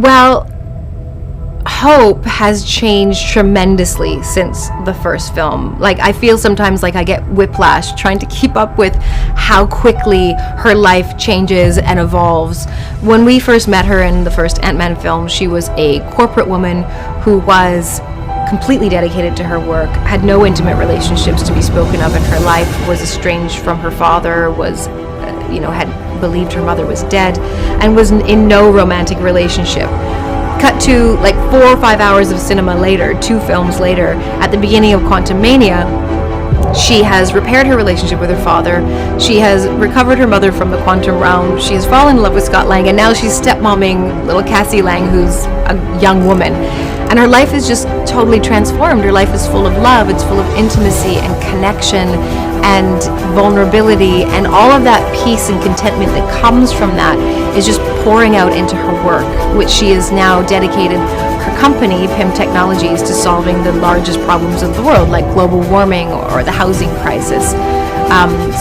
Well, Hope has changed tremendously since the first film. Like, I feel sometimes like I get whiplash trying to keep up with how quickly her life changes and evolves. When we first met her in the first Ant-Man film, she was a corporate woman who was completely dedicated to her work, had no intimate relationships to be spoken of in her life, was estranged from her father, was, had believed her mother was dead, and was in no romantic relationship. Cut to like 4 or 5 hours of cinema later, 2 films later, at the beginning of Quantumania, she has repaired her relationship with her father. She has recovered her mother from the quantum realm. She has fallen in love with Scott Lang, and now she's stepmomming little Cassie Lang, who's a young woman. And her life is just totally transformed. Her life is full of love. It's full of intimacy and connection and vulnerability, and all of that peace and contentment that comes from that is just pouring out into her work, which she has now dedicated her company, PIM Technologies, to solving the largest problems of the world, like global warming or the housing crisis.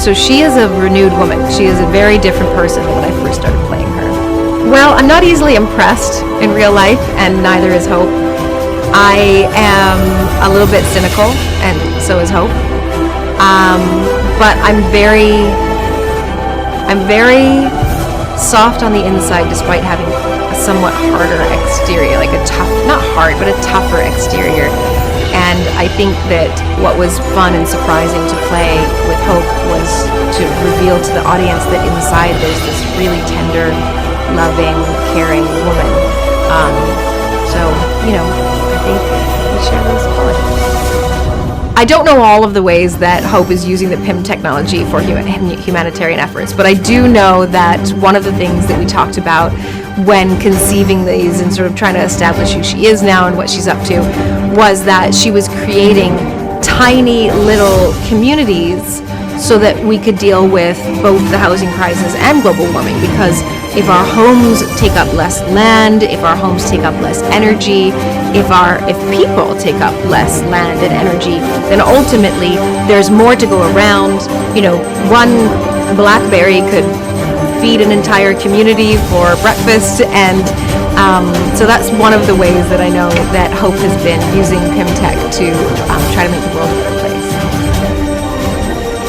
So she is a renewed woman. She is a very different person than when I first started playing her. Well, I'm not easily impressed in real life, and neither is Hope. I am a little bit cynical, and so is Hope. But I'm very soft on the inside, despite having a somewhat harder exterior, like a tough, not hard, but a tougher exterior. And I think that what was fun and surprising to play with Hope was to reveal to the audience that inside there's this really tender, loving, caring woman. I think we share those qualities. I don't know all of the ways that Hope is using the PIM technology for humanitarian efforts, but I do know that one of the things that we talked about when conceiving these and sort of trying to establish who she is now and what she's up to was that she was creating tiny little communities so that we could deal with both the housing crisis and global warming, because if our homes take up less land, if our homes take up less energy, if people take up less land and energy, then ultimately there's more to go around. One blackberry could feed an entire community for breakfast, and so that's one of the ways that I know that Hope has been using PIM Tech to try to make